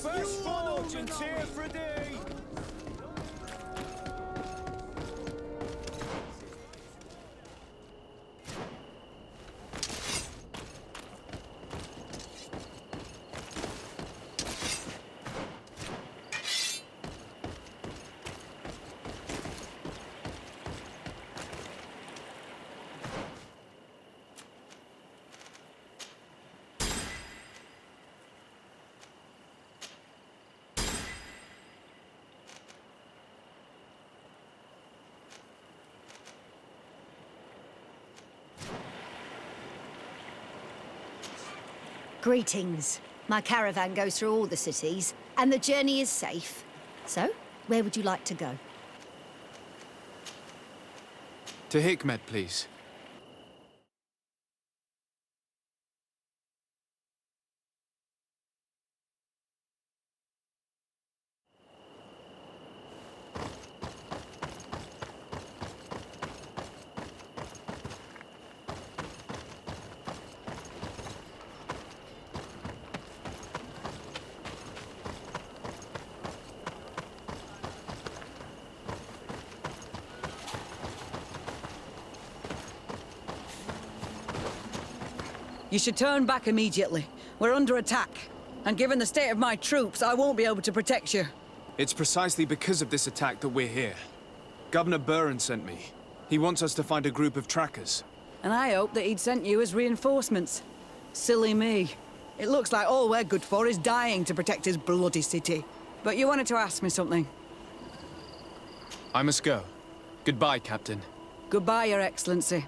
First fortune here for a day. Greetings. My caravan goes through all the cities, and the journey is safe. So, where would you like to go? To Hikmet, please. You should turn back immediately. We're under attack. And given the state of my troops, I won't be able to protect you. It's precisely because of this attack that we're here. Governor Buren sent me. He wants us to find a group of trackers. And I hoped that he'd sent you as reinforcements. Silly me. It looks like all we're good for is dying to protect his bloody city. But you wanted to ask me something. I must go. Goodbye, Captain. Goodbye, Your Excellency.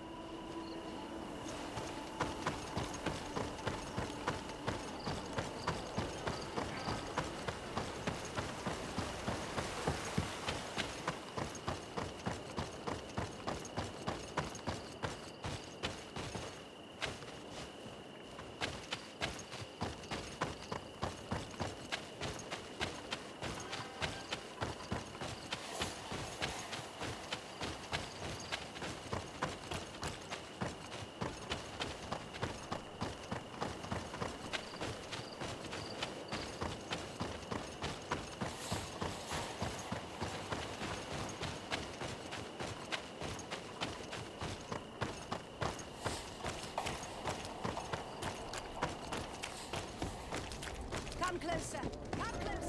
Come closer. Come closer.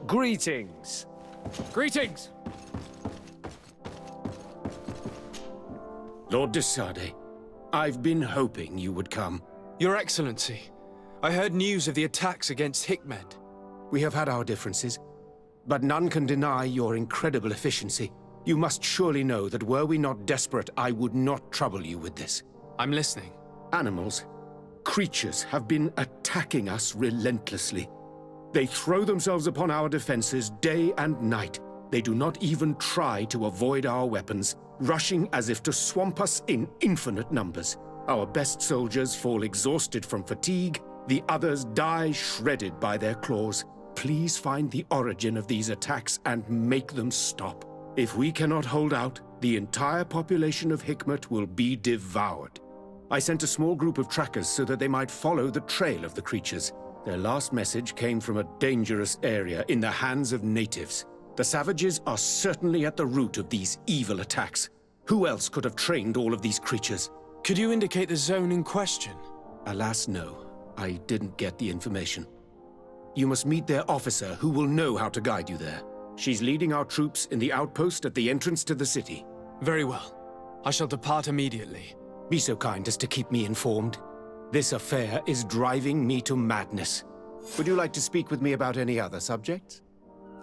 Greetings. Greetings. Lord de Sade, I've been hoping you would come. Your Excellency, I heard news of the attacks against Hikmet. We have had our differences, but none can deny your incredible efficiency. You must surely know that were we not desperate, I would not trouble you with this. I'm listening. Animals, creatures have been attacking us relentlessly. They throw themselves upon our defenses day and night. They do not even try to avoid our weapons, rushing as if to swamp us in infinite numbers. Our best soldiers fall exhausted from fatigue, the others die shredded by their claws. Please find the origin of these attacks and make them stop. If we cannot hold out, the entire population of Hikmet will be devoured. I sent a small group of trackers so that they might follow the trail of the creatures. Their last message came from a dangerous area in the hands of natives. The savages are certainly at the root of these evil attacks. Who else could have trained all of these creatures? Could you indicate the zone in question? Alas, no. I didn't get the information. You must meet their officer, who will know how to guide you there. She's leading our troops in the outpost at the entrance to the city. Very well. I shall depart immediately. Be so kind as to keep me informed. This affair is driving me to madness. Would you like to speak with me about any other subjects?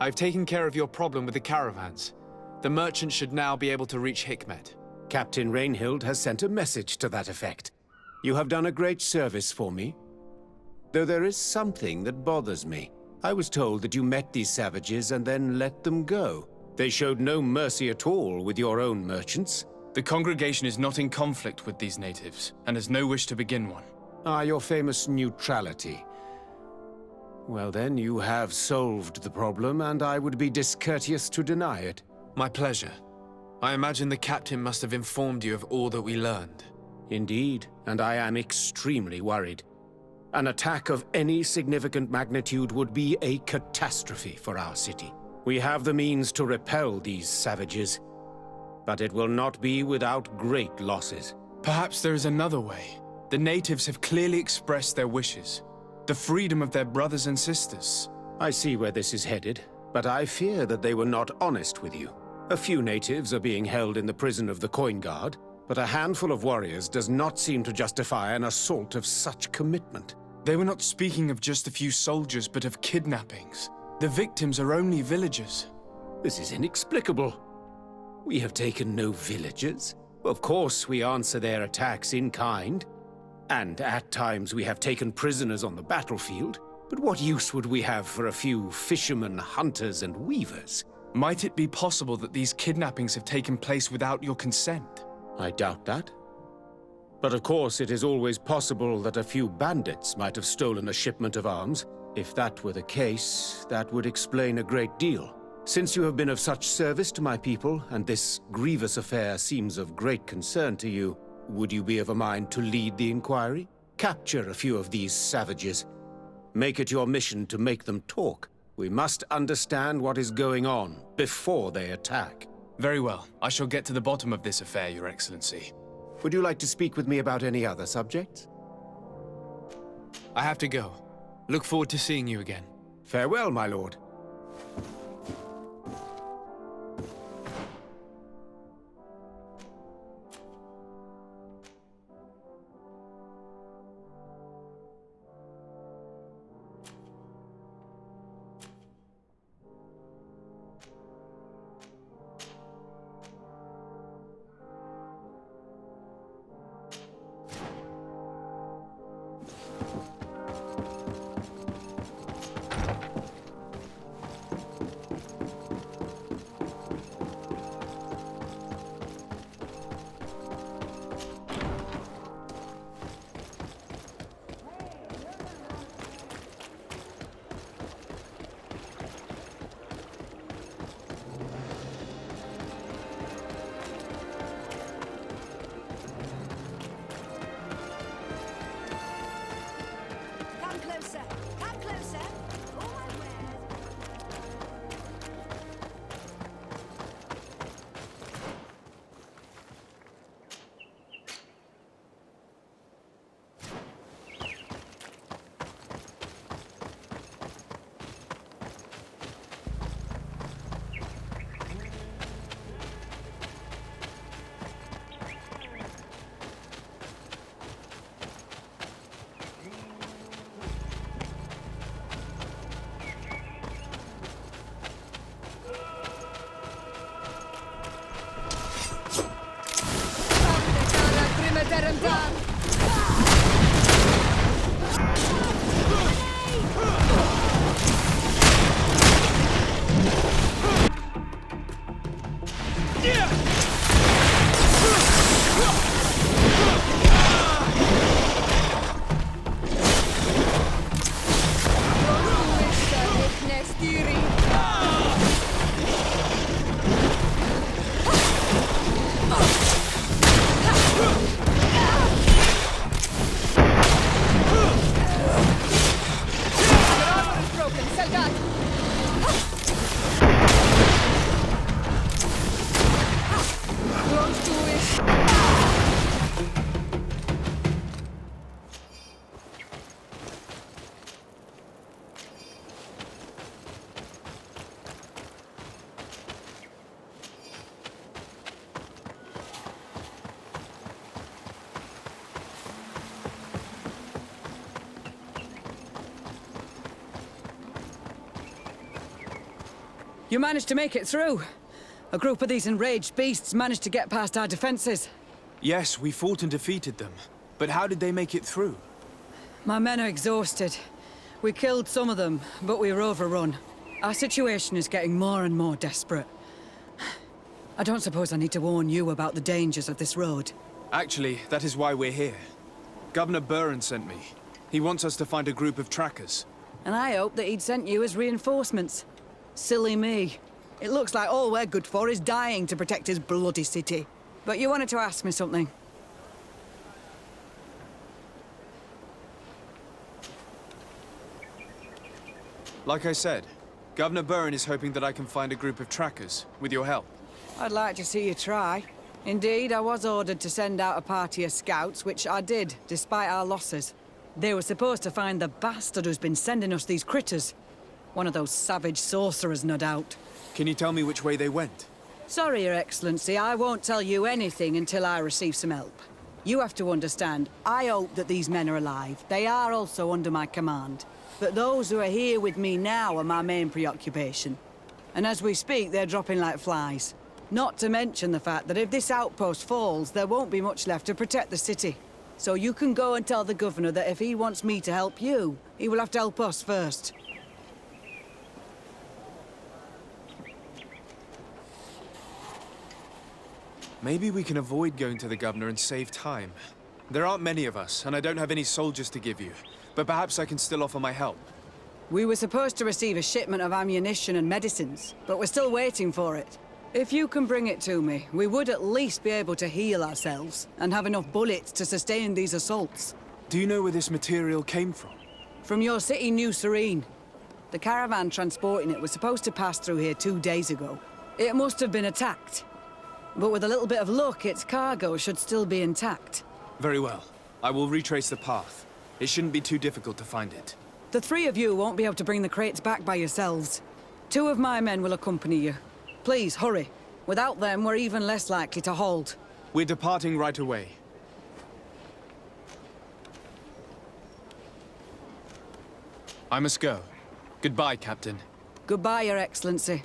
I've taken care of your problem with the caravans. The merchants should now be able to reach Hikmet. Captain Rainhild has sent a message to that effect. You have done a great service for me. Though there is something that bothers me. I was told that you met these savages and then let them go. They showed no mercy at all with your own merchants. The congregation is not in conflict with these natives, and has no wish to begin one. Ah, your famous neutrality. Well then, you have solved the problem, and I would be discourteous to deny it. My pleasure. I imagine the captain must have informed you of all that we learned. Indeed, and I am extremely worried. An attack of any significant magnitude would be a catastrophe for our city. We have the means to repel these savages, but it will not be without great losses. Perhaps there is another way. The natives have clearly expressed their wishes. The freedom of their brothers and sisters. I see where this is headed, but I fear that they were not honest with you. A few natives are being held in the prison of the Coin Guard, but a handful of warriors does not seem to justify an assault of such commitment. They were not speaking of just a few soldiers, but of kidnappings. The victims are only villagers. This is inexplicable. We have taken no villagers. Of course, we answer their attacks in kind. And at times we have taken prisoners on the battlefield. But what use would we have for a few fishermen, hunters, and weavers? Might it be possible that these kidnappings have taken place without your consent? I doubt that. But of course, it is always possible that a few bandits might have stolen a shipment of arms. If that were the case, that would explain a great deal. Since you have been of such service to my people, and this grievous affair seems of great concern to you, would you be of a mind to lead the inquiry? Capture a few of these savages. Make it your mission to make them talk. We must understand what is going on before they attack. Very well. I shall get to the bottom of this affair, Your Excellency. Would you like to speak with me about any other subjects? I have to go. Look forward to seeing you again. Farewell, my lord. Come closer. Come closer. All my wares. You managed to make it through. A group of these enraged beasts managed to get past our defenses. Yes, we fought and defeated them. But how did they make it through? My men are exhausted. We killed some of them, but we were overrun. Our situation is getting more and more desperate. I don't suppose I need to warn you about the dangers of this road. Actually, that is why we're here. Governor Burren sent me. He wants us to find a group of trackers. And I hoped that he'd sent you as reinforcements. Silly me. It looks like all we're good for is dying to protect his bloody city. But you wanted to ask me something. Like I said, Governor Burren is hoping that I can find a group of trackers, with your help. I'd like to see you try. Indeed, I was ordered to send out a party of scouts, which I did, despite our losses. They were supposed to find the bastard who's been sending us these critters. One of those savage sorcerers, no doubt. Can you tell me which way they went? Sorry, Your Excellency, I won't tell you anything until I receive some help. You have to understand, I hope that these men are alive. They are also under my command. But those who are here with me now are my main preoccupation. And as we speak, they're dropping like flies. Not to mention the fact that if this outpost falls, there won't be much left to protect the city. So you can go and tell the governor that if he wants me to help you, he will have to help us first. Maybe we can avoid going to the governor and save time. There aren't many of us, and I don't have any soldiers to give you. But perhaps I can still offer my help. We were supposed to receive a shipment of ammunition and medicines, but we're still waiting for it. If you can bring it to me, we would at least be able to heal ourselves and have enough bullets to sustain these assaults. Do you know where this material came from? From your city, New Serene. The caravan transporting it was supposed to pass through here 2 days ago. It must have been attacked. But with a little bit of luck, its cargo should still be intact. Very well. I will retrace the path. It shouldn't be too difficult to find it. The three of you won't be able to bring the crates back by yourselves. 2 of my men will accompany you. Please, hurry. Without them, we're even less likely to hold. We're departing right away. I must go. Goodbye, Captain. Goodbye, Your Excellency.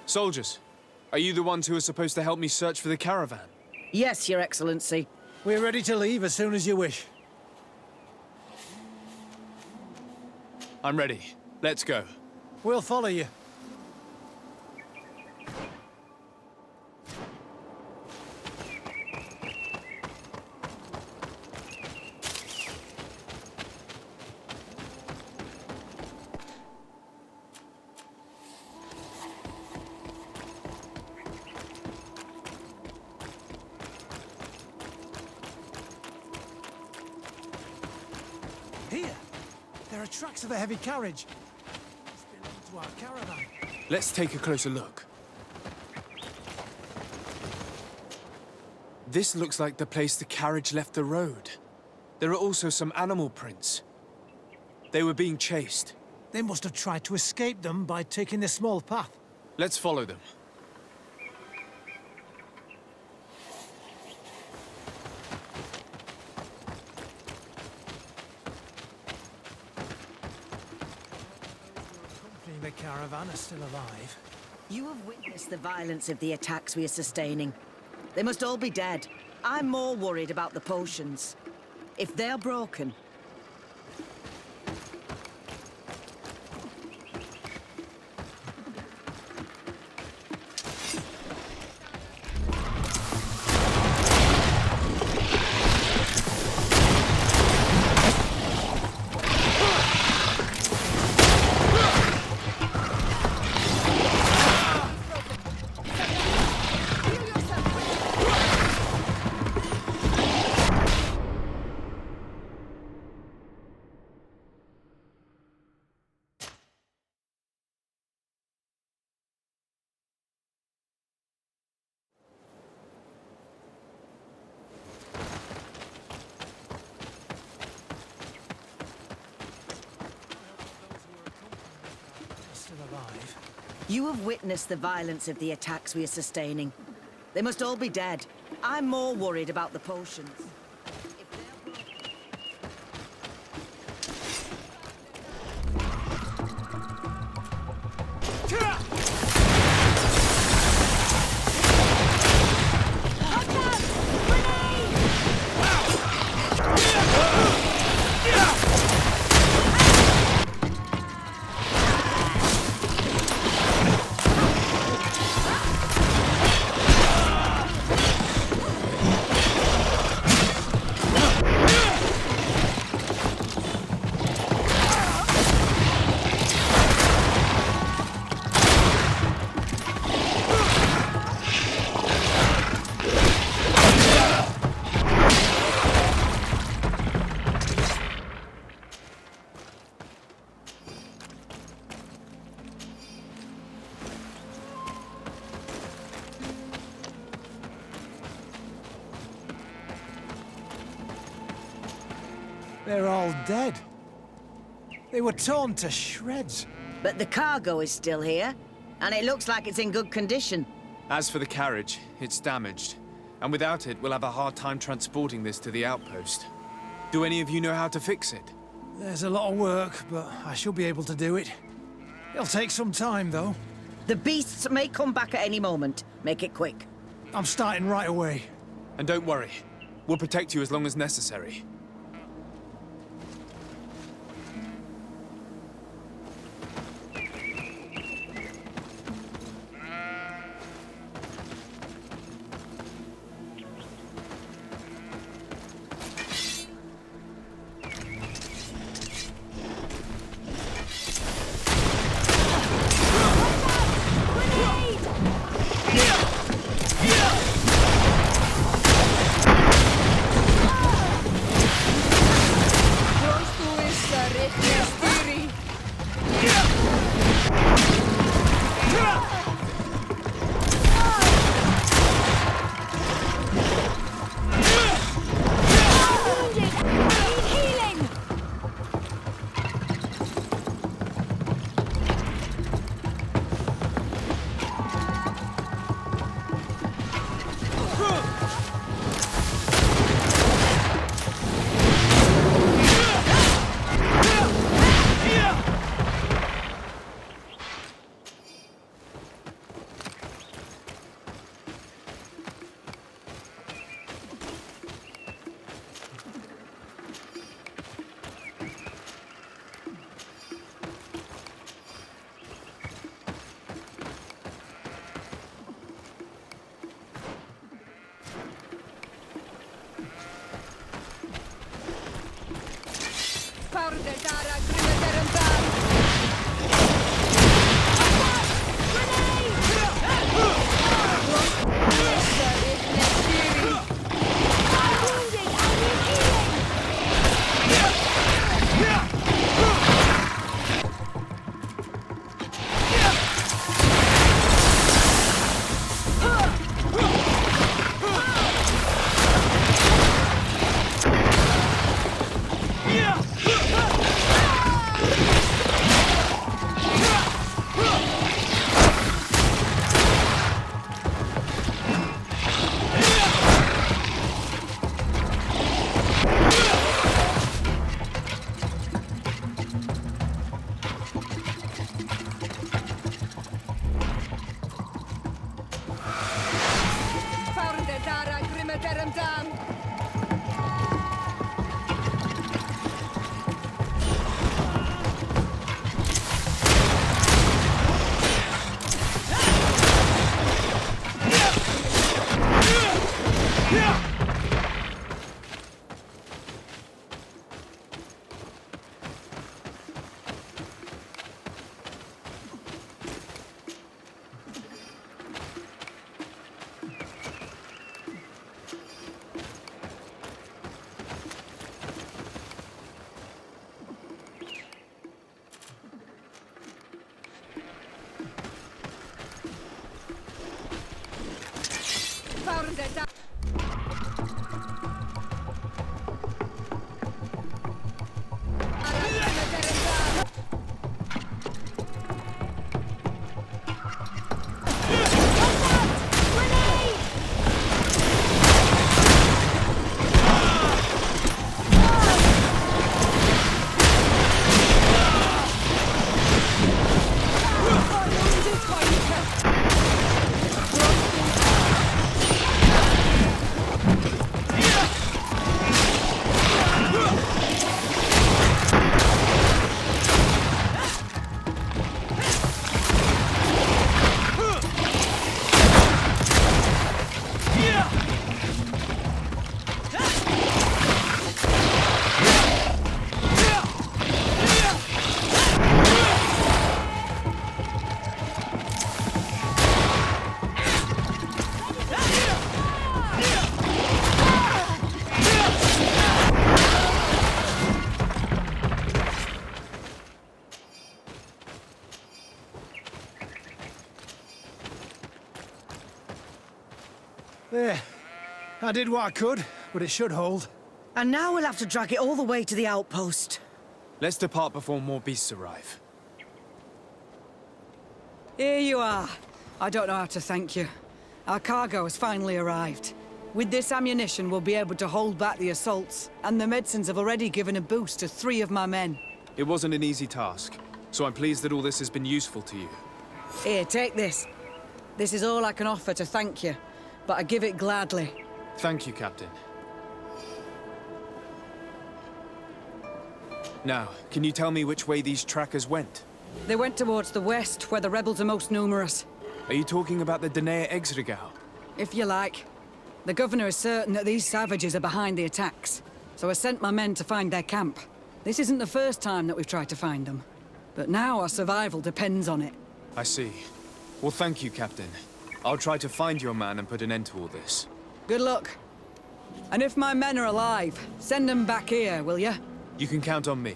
Soldiers, are you the ones who are supposed to help me search for the caravan? Yes, Your Excellency. We're ready to leave as soon as you wish. I'm ready. Let's go. We'll follow you. Here! There are tracks of a heavy carriage. Must belong to our caravan. Let's take a closer look. This looks like the place the carriage left the road. There are also some animal prints. They were being chased. They must have tried to escape them by taking this small path. Let's follow them. The caravan are still alive. You have witnessed the violence of the attacks we are sustaining. They must all be dead. I'm more worried about the potions. If they're broken, You have witnessed the violence of the attacks we are sustaining. They must all be dead. I'm more worried about the potions. If they're They're all dead. They were torn to shreds. But the cargo is still here, and it looks like it's in good condition. As for the carriage, it's damaged. And without it, we'll have a hard time transporting this to the outpost. Do any of you know how to fix it? There's a lot of work, but I should be able to do it. It'll take some time, though. The beasts may come back at any moment. Make it quick. I'm starting right away. And don't worry, we'll protect you as long as necessary. There. I did what I could, but it should hold. And now we'll have to drag it all the way to the outpost. Let's depart before more beasts arrive. Here you are. I don't know how to thank you. Our cargo has finally arrived. With this ammunition, we'll be able to hold back the assaults, and the medicines have already given a boost to 3 of my men. It wasn't an easy task, so I'm pleased that all this has been useful to you. Here, take this. This is all I can offer to thank you, but I give it gladly. Thank you, Captain. Now, can you tell me which way these trackers went? They went towards the west, where the rebels are most numerous. Are you talking about the Danea Exregau? If you like. The governor is certain that these savages are behind the attacks, so I sent my men to find their camp. This isn't the first time that we've tried to find them, but now our survival depends on it. I see. Well, thank you, Captain. I'll try to find your man and put an end to all this. Good luck. And if my men are alive, send them back here, will you? You can count on me.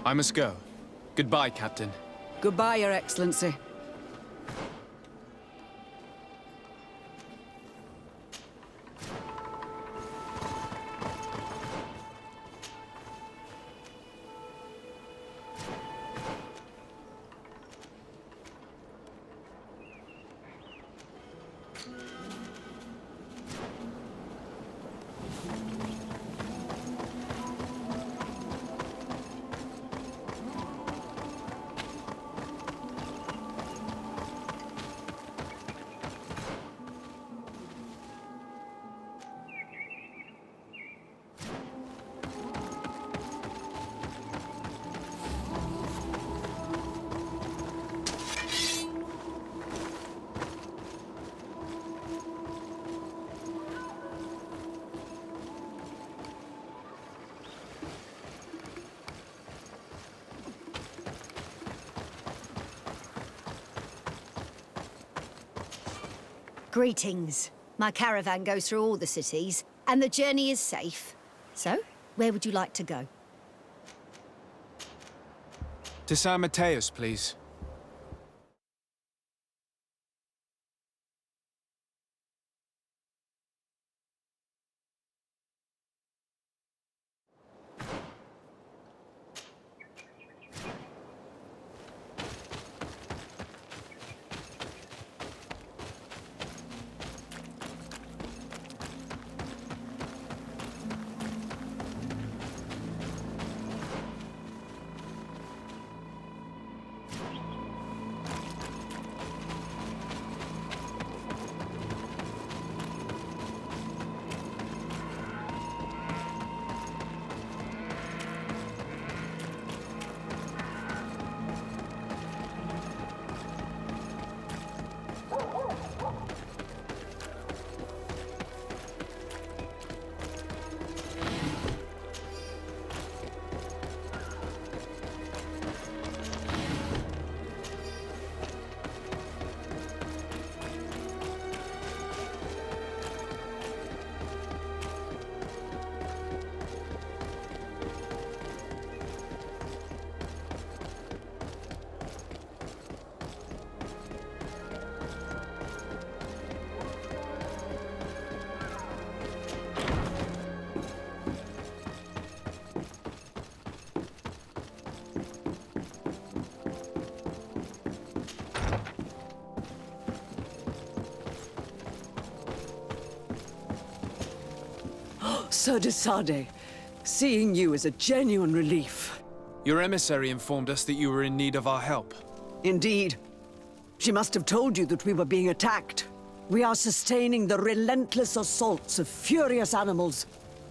I must go. Goodbye, Captain. Goodbye, Your Excellency. Greetings. My caravan goes through all the cities, and the journey is safe. So, where would you like to go? To San Mateus, please. Sir de Sade, seeing you is a genuine relief. Your emissary informed us that you were in need of our help. Indeed. She must have told you that we were being attacked. We are sustaining the relentless assaults of furious animals,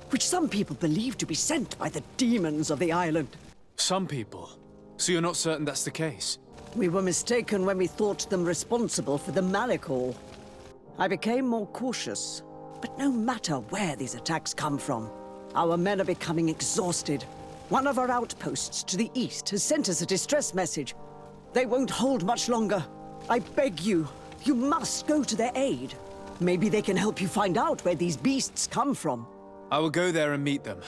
which some people believe to be sent by the demons of the island. Some people? So you're not certain that's the case? We were mistaken when we thought them responsible for the Malichor. I became more cautious. But no matter where these attacks come from, our men are becoming exhausted. One of our outposts to the east has sent us a distress message. They won't hold much longer. I beg you, you must go to their aid. Maybe they can help you find out where these beasts come from. I will go there and meet them.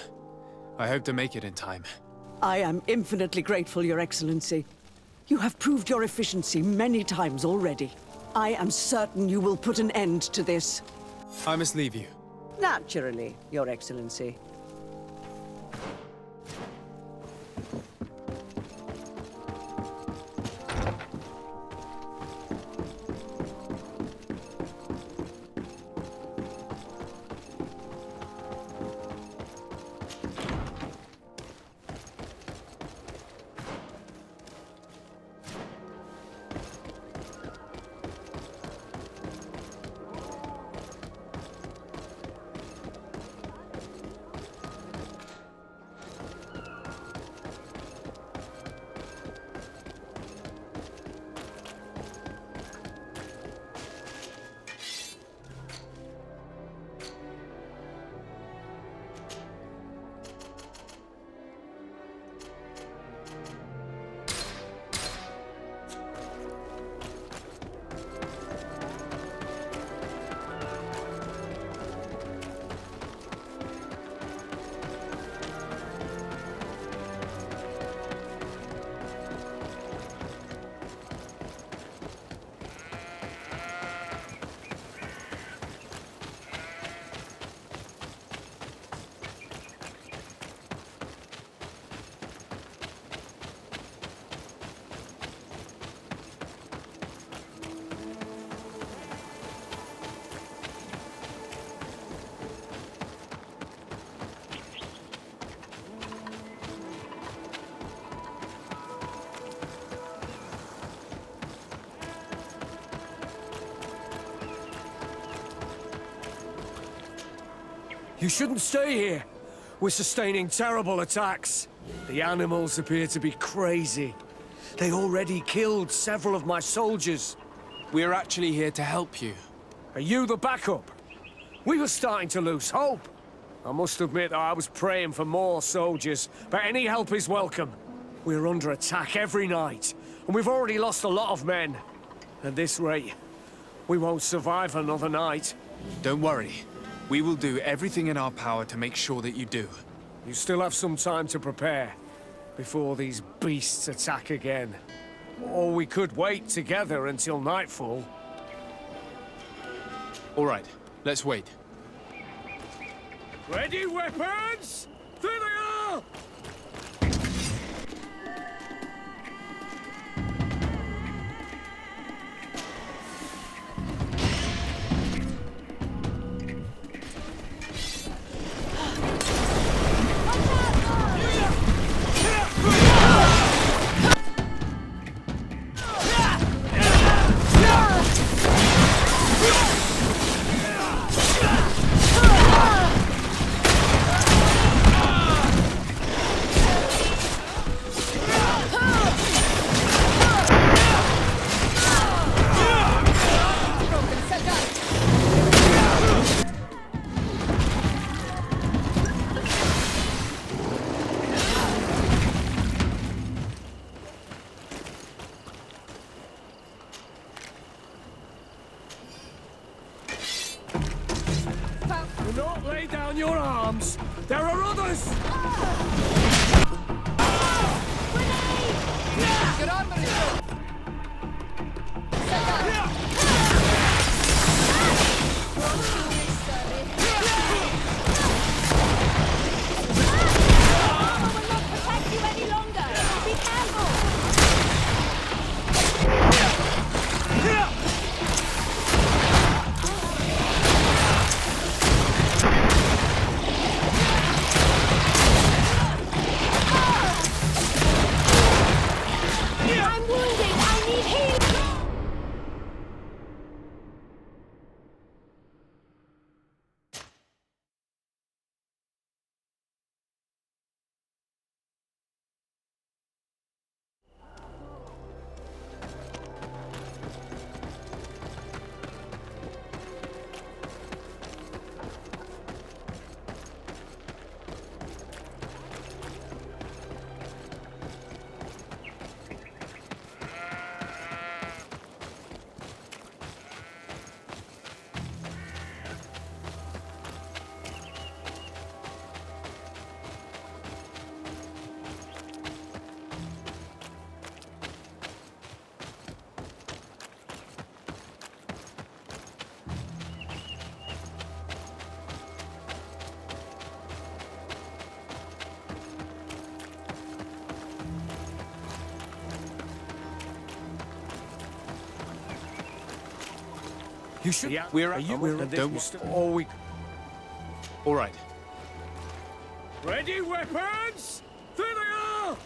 I hope to make it in time. I am infinitely grateful, Your Excellency. You have proved your efficiency many times already. I am certain you will put an end to this. I must leave you. Naturally, Your Excellency. You shouldn't stay here. We're sustaining terrible attacks. The animals appear to be crazy. They already killed several of my soldiers. We're actually here to help you. Are you the backup? We were starting to lose hope. I must admit that I was praying for more soldiers, but any help is welcome. We're under attack every night, and we've already lost a lot of men. At this rate, we won't survive another night. Don't worry. We will do everything in our power to make sure that you do. You still have some time to prepare before these beasts attack again. Or we could wait together until nightfall. All right, let's wait. Ready, weapons? There they are! Do not lay down your arms. There are others. I'm wounded! You should. Yeah, we're at. All we. All right. Ready, weapons? There they are!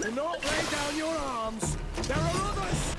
Do not lay down your arms. There are others.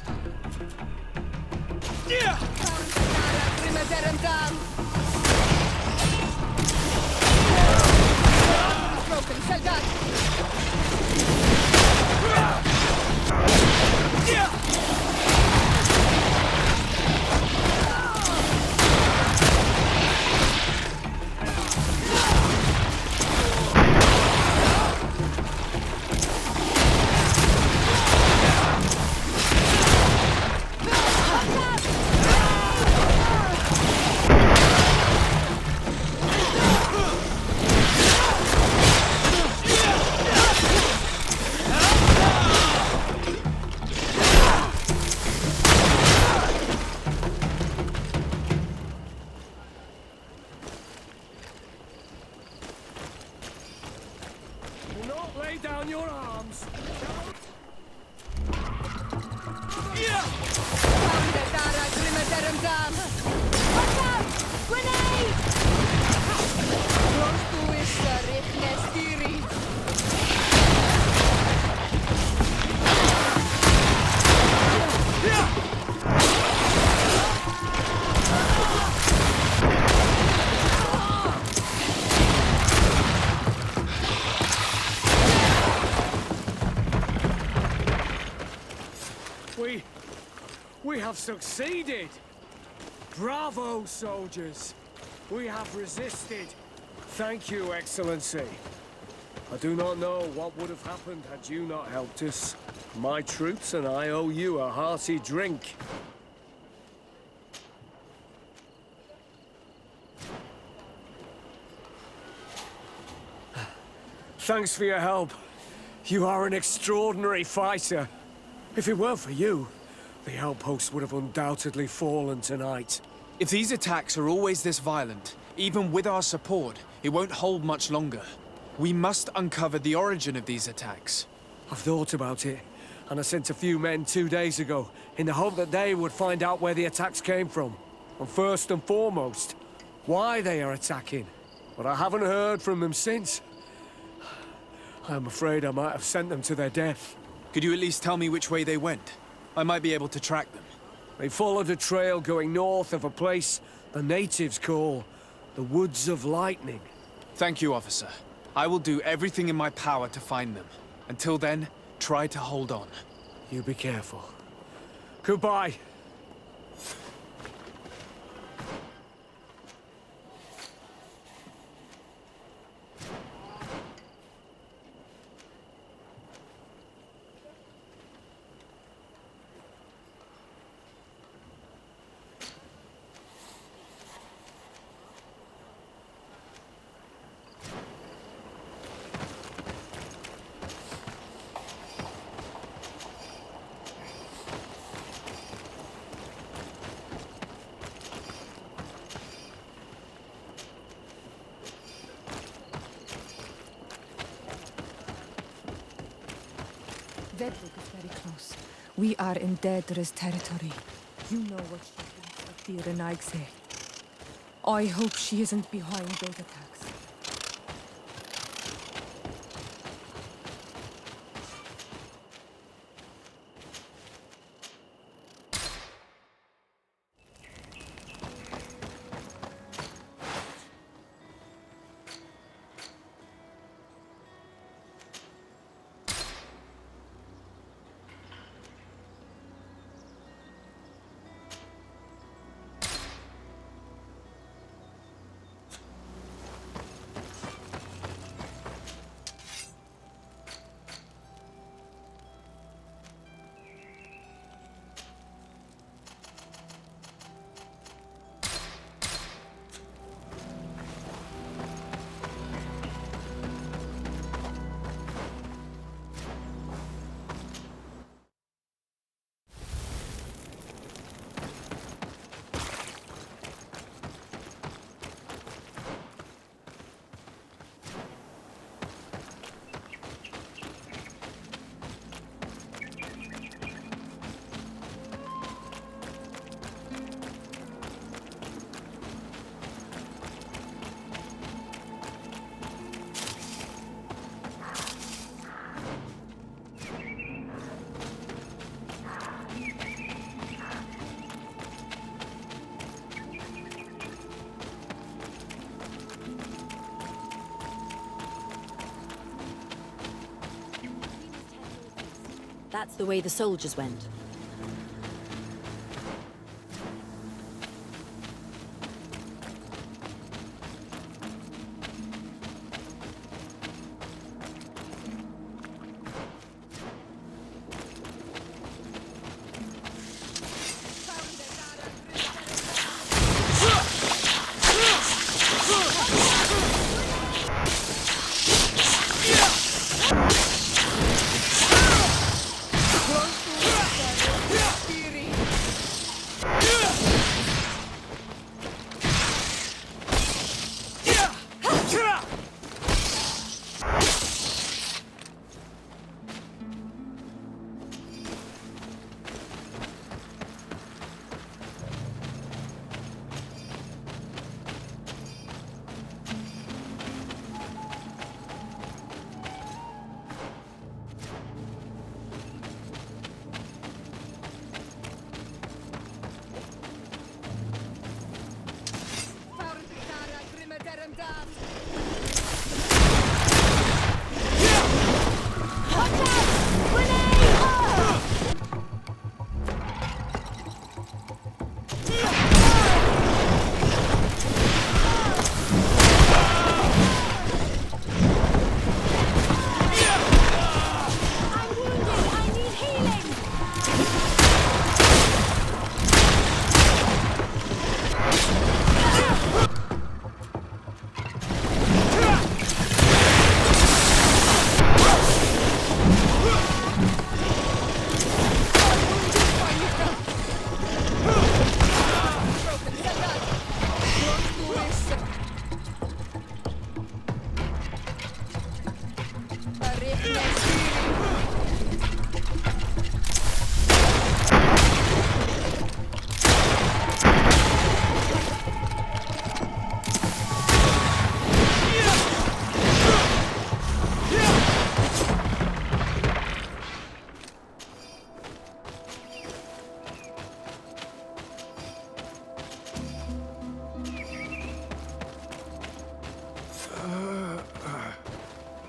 Do not lay down your arms. We have succeeded! Bravo, soldiers! We have resisted. Thank you, Excellency. I do not know what would have happened had you not helped us. My troops and I owe you a hearty drink. Thanks for your help. You are an extraordinary fighter. If it weren't for you, the outpost would have undoubtedly fallen tonight. If these attacks are always this violent, even with our support, it won't hold much longer. We must uncover the origin of these attacks. I've thought about it, and I sent a few men 2 days ago, in the hope that they would find out where the attacks came from. And first and foremost, why they are attacking. But I haven't heard from them since. I'm afraid I might have sent them to their death. Could you at least tell me which way they went? I might be able to track them. They followed a trail going north of a place the natives call the Woods of Lightning. Thank you, officer. I will do everything in my power to find them. Until then, try to hold on. You be careful. Goodbye. Vedlook is very close. We are in Daedra's territory. You know what she thinks of Dira Naigse. I hope she isn't behind those attacks. That's the way the soldiers went.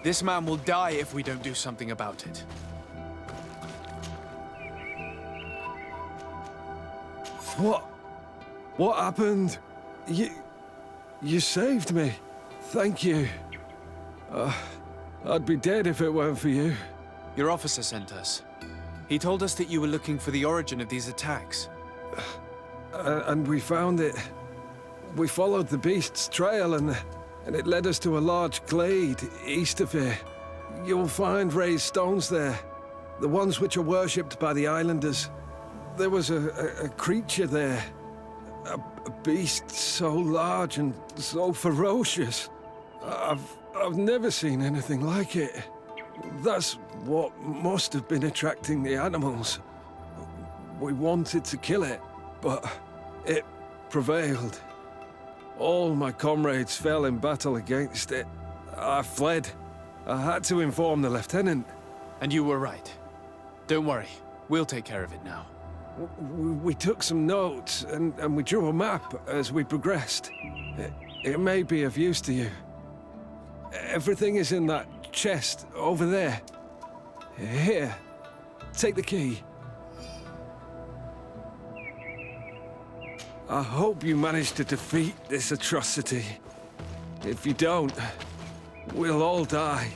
This man will die if we don't do something about it. What happened? You saved me. Thank you. I'd be dead if it weren't for you. Your officer sent us. He told us that you were looking for the origin of these attacks. And we found it. We followed the beast's trail and it led us to a large glade east of here. You'll find raised stones there, the ones which are worshipped by the islanders. There was a creature there, a beast so large and so ferocious. I've never seen anything like it. That's what must have been attracting the animals. We wanted to kill it, but it prevailed. All my comrades fell in battle against it. I fled. I had to inform the lieutenant. And you were right. Don't worry, we'll take care of it now. We took some notes, and we drew a map as we progressed. It may be of use to you. Everything is in that chest over there. Here, take the key. I hope you manage to defeat this atrocity. If you don't, we'll all die.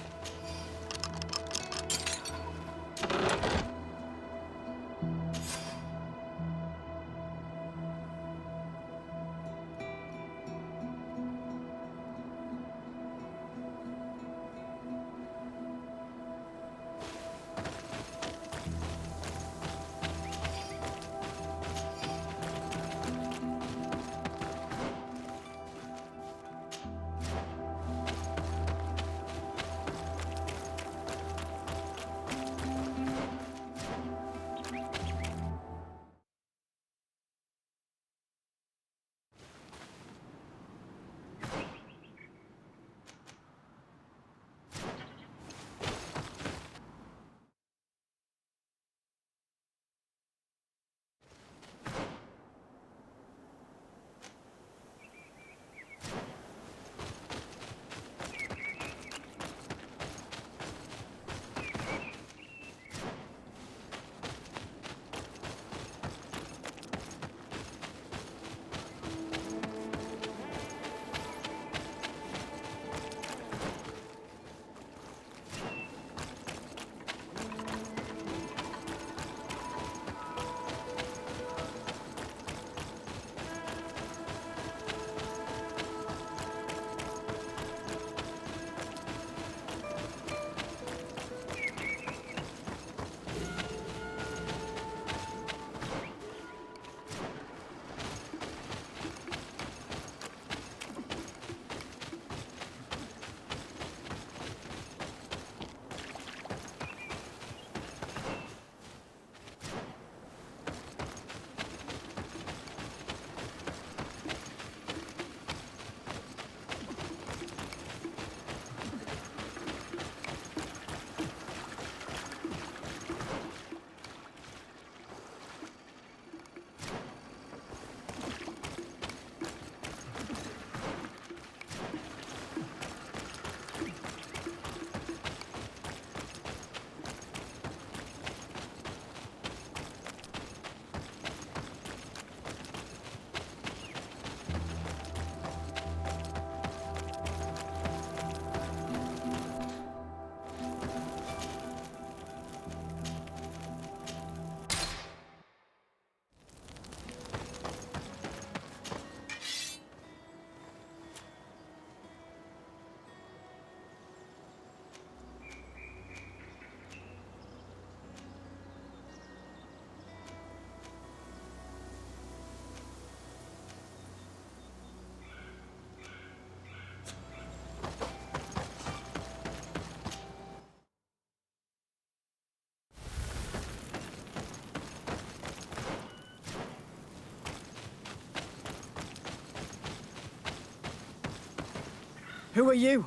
Who are you?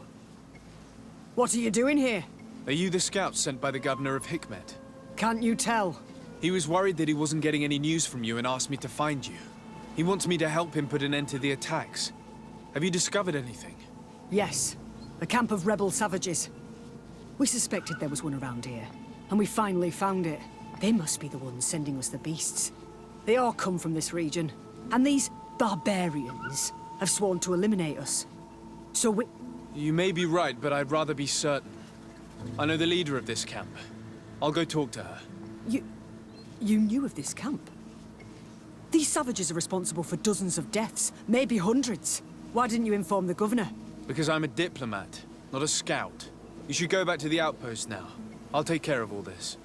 What are you doing here? Are you the scout sent by the governor of Hikmet? Can't you tell? He was worried that he wasn't getting any news from you and asked me to find you. He wants me to help him put an end to the attacks. Have you discovered anything? Yes. A camp of rebel savages. We suspected there was one around here, and we finally found it. They must be the ones sending us the beasts. They all come from this region, and these barbarians have sworn to eliminate us. So we... You may be right, but I'd rather be certain. I know the leader of this camp. I'll go talk to her. You knew of this camp? These savages are responsible for dozens of deaths, maybe hundreds. Why didn't you inform the governor? Because I'm a diplomat, not a scout. You should go back to the outpost now. I'll take care of all this.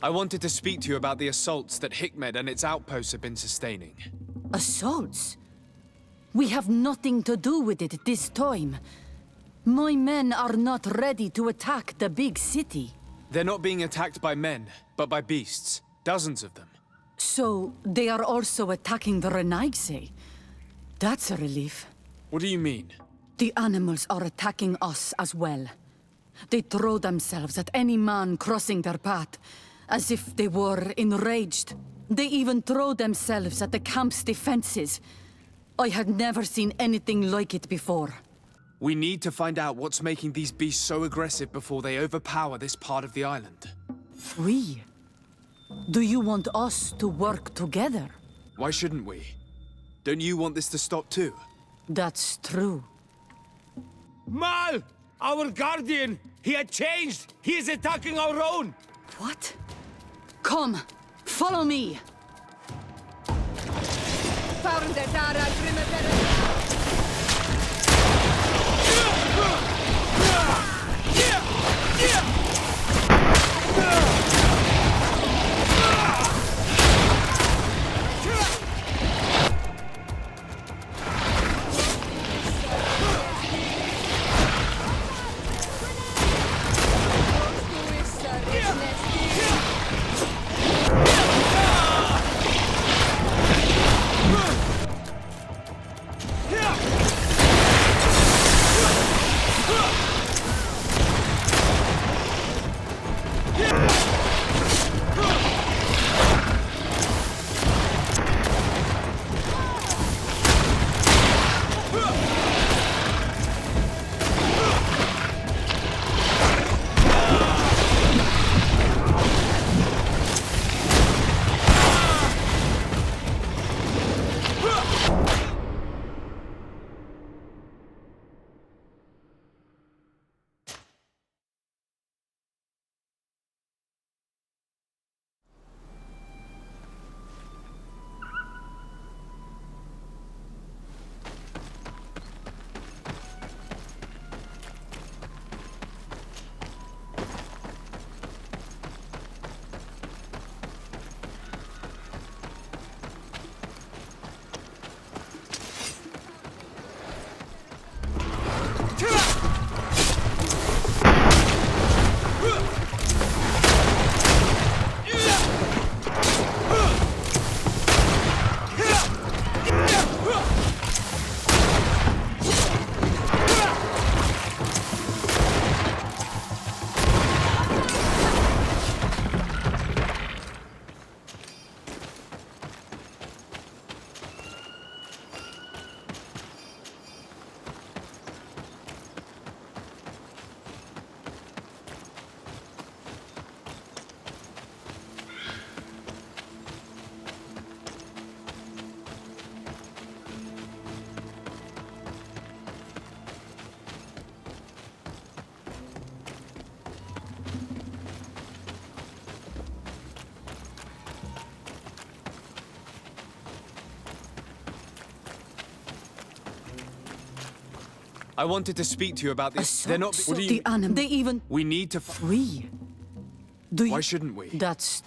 I wanted to speak to you about the assaults that Hikmet and its outposts have been sustaining. Assaults? We have nothing to do with it this time. My men are not ready to attack the big city. They're not being attacked by men, but by beasts. Dozens of them. So, they are also attacking the Renaigse. That's a relief. What do you mean? The animals are attacking us as well. They throw themselves at any man crossing their path, as if they were enraged. They even throw themselves at the camp's defenses. I had never seen anything like it before. We need to find out what's making these beasts so aggressive before they overpower this part of the island. We? Do you want us to work together? Why shouldn't we? Don't you want this to stop too? That's true. Mal! Our guardian! He had changed! He is attacking our own! What? Come, follow me! I wanted to speak to you about this. They're not... What do you... The animal. They even... We need to... We? Do you... Why shouldn't we? That's...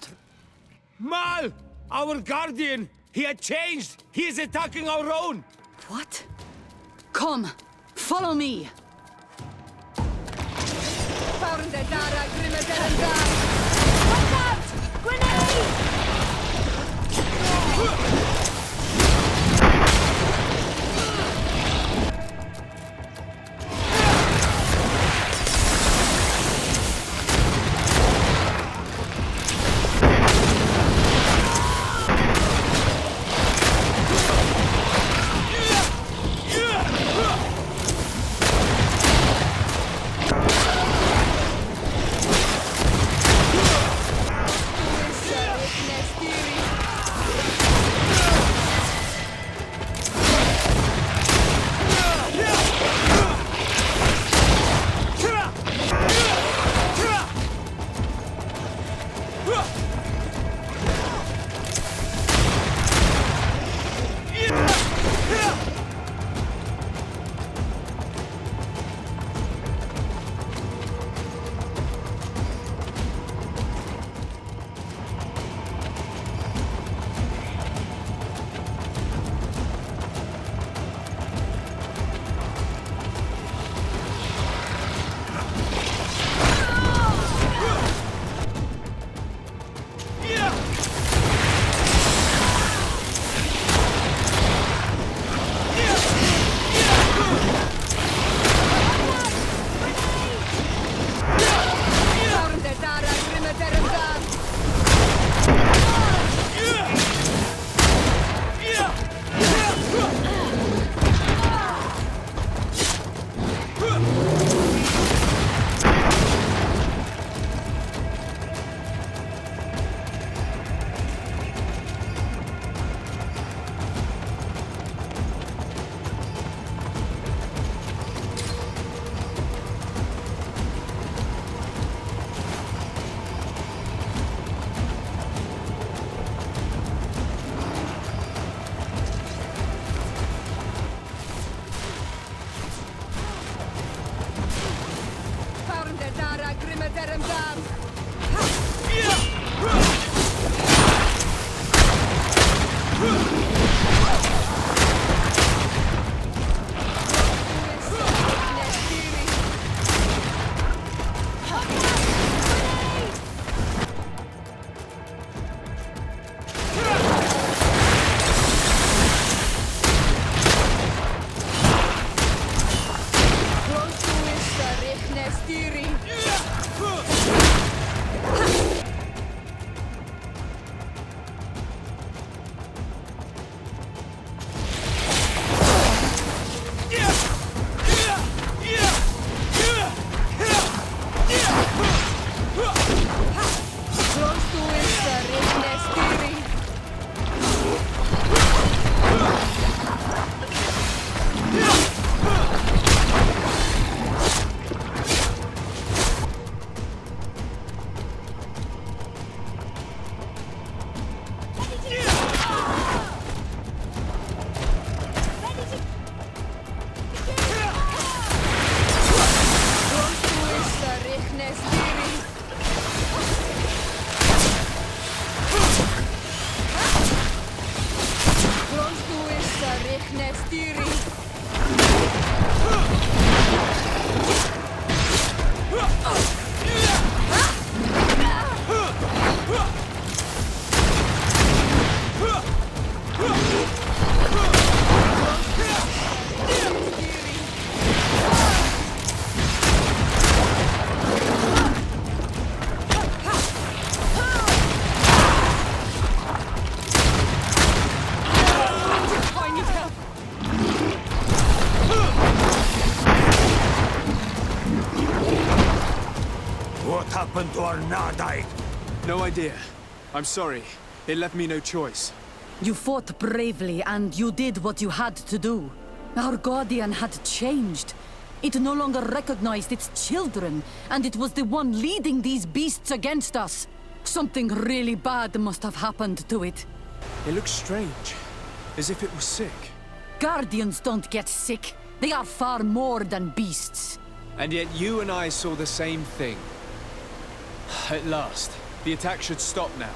Mal! Our guardian! He had changed! He is attacking our own! What? Come, follow me. Watch out! Grenade! happened to our Nardite? No idea. I'm sorry. It left me no choice. You fought bravely, and you did what you had to do. Our guardian had changed. It no longer recognized its children, and it was the one leading these beasts against us. Something really bad must have happened to it. It looks strange. As if it was sick. Guardians don't get sick. They are far more than beasts. And yet you and I saw the same thing. At last, the attack should stop now.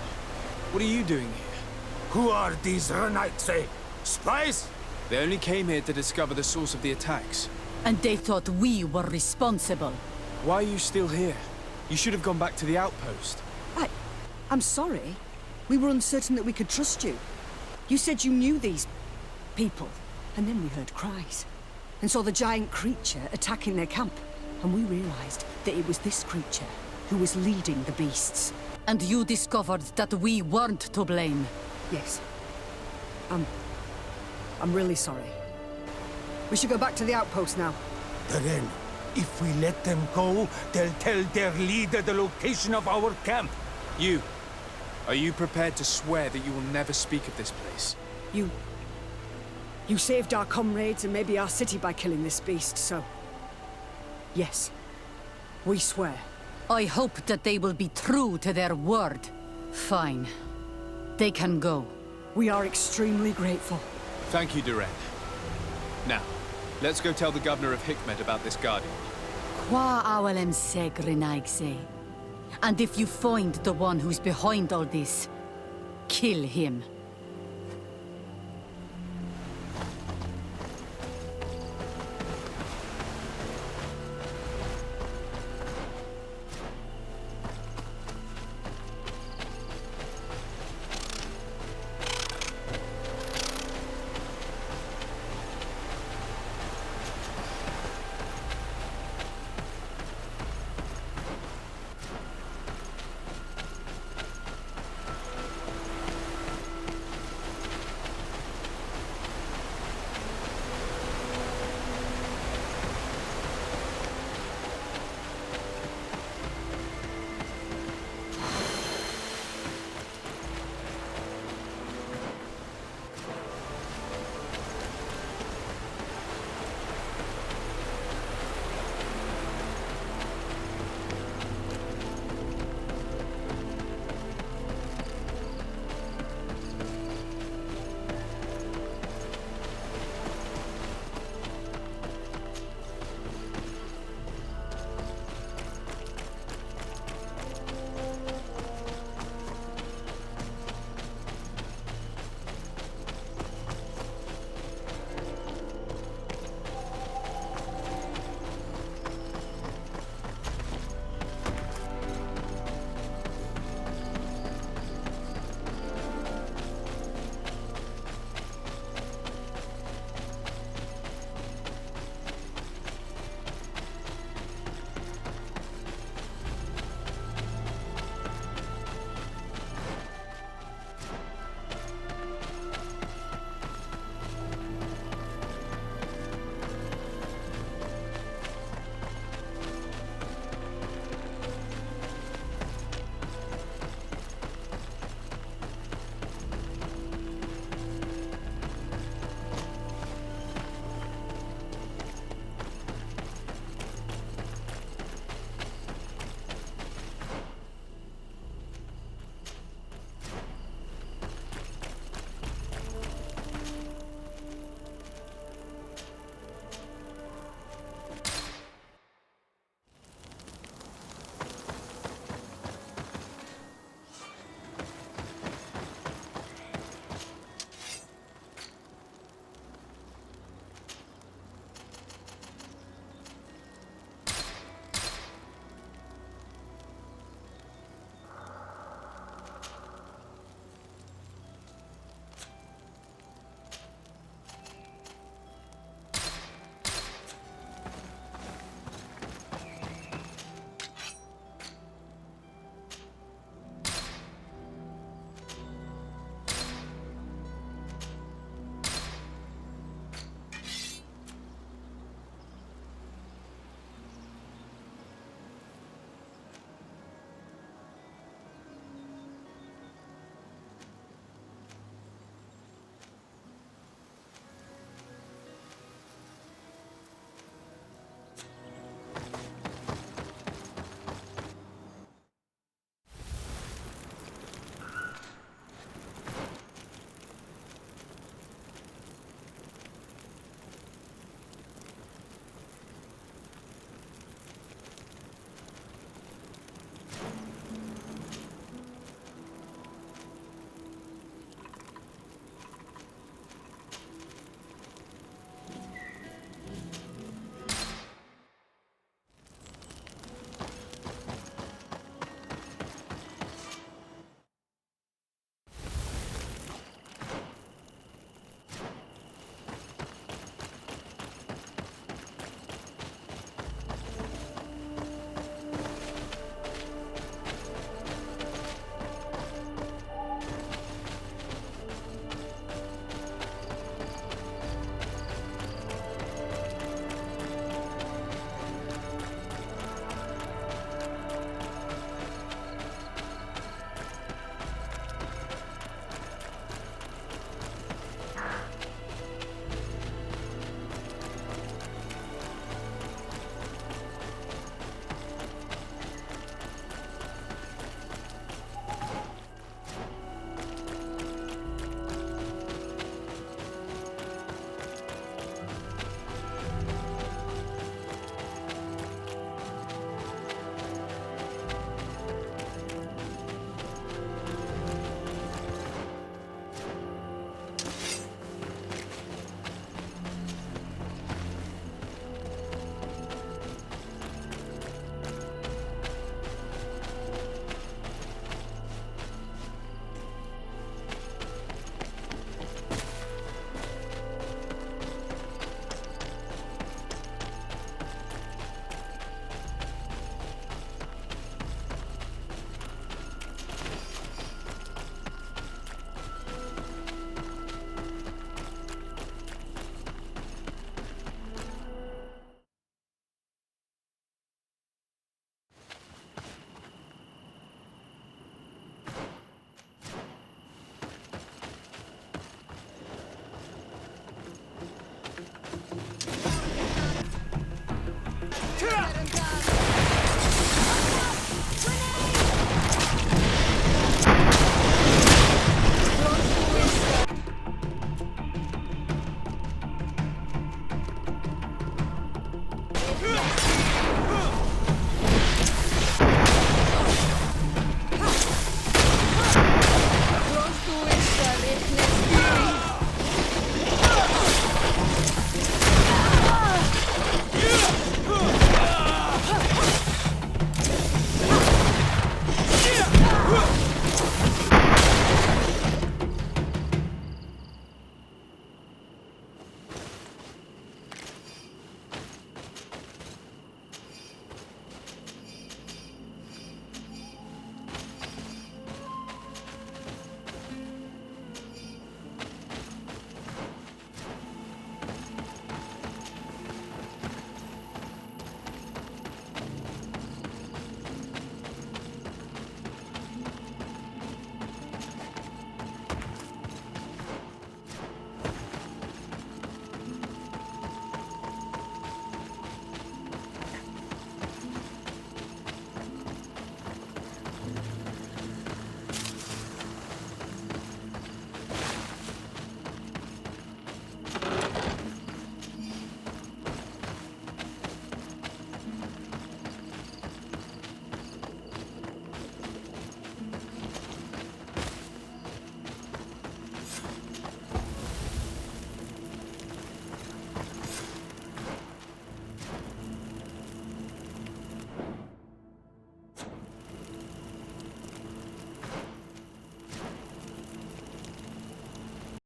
What are you doing here? Who are these Renaitse? Spies? They only came here to discover the source of the attacks. And they thought we were responsible. Why are you still here? You should have gone back to the outpost. I'm sorry. We were uncertain that we could trust you. You said you knew these people, and then we heard cries, and saw the giant creature attacking their camp. And we realized that it was this creature who was leading the beasts. And you discovered that we weren't to blame. Yes. I'm really sorry. We should go back to the outpost now. Then, if we let them go, they'll tell their leader the location of our camp. Are you prepared to swear that you will never speak of this place? You saved our comrades and maybe our city by killing this beast, so... Yes. We swear. I hope that they will be true to their word. Fine. They can go. We are extremely grateful. Thank you, Duren. Now, let's go tell the governor of Hikmet about this guardian. Qua awalem segrenaigse. And if you find the one who's behind all this, kill him.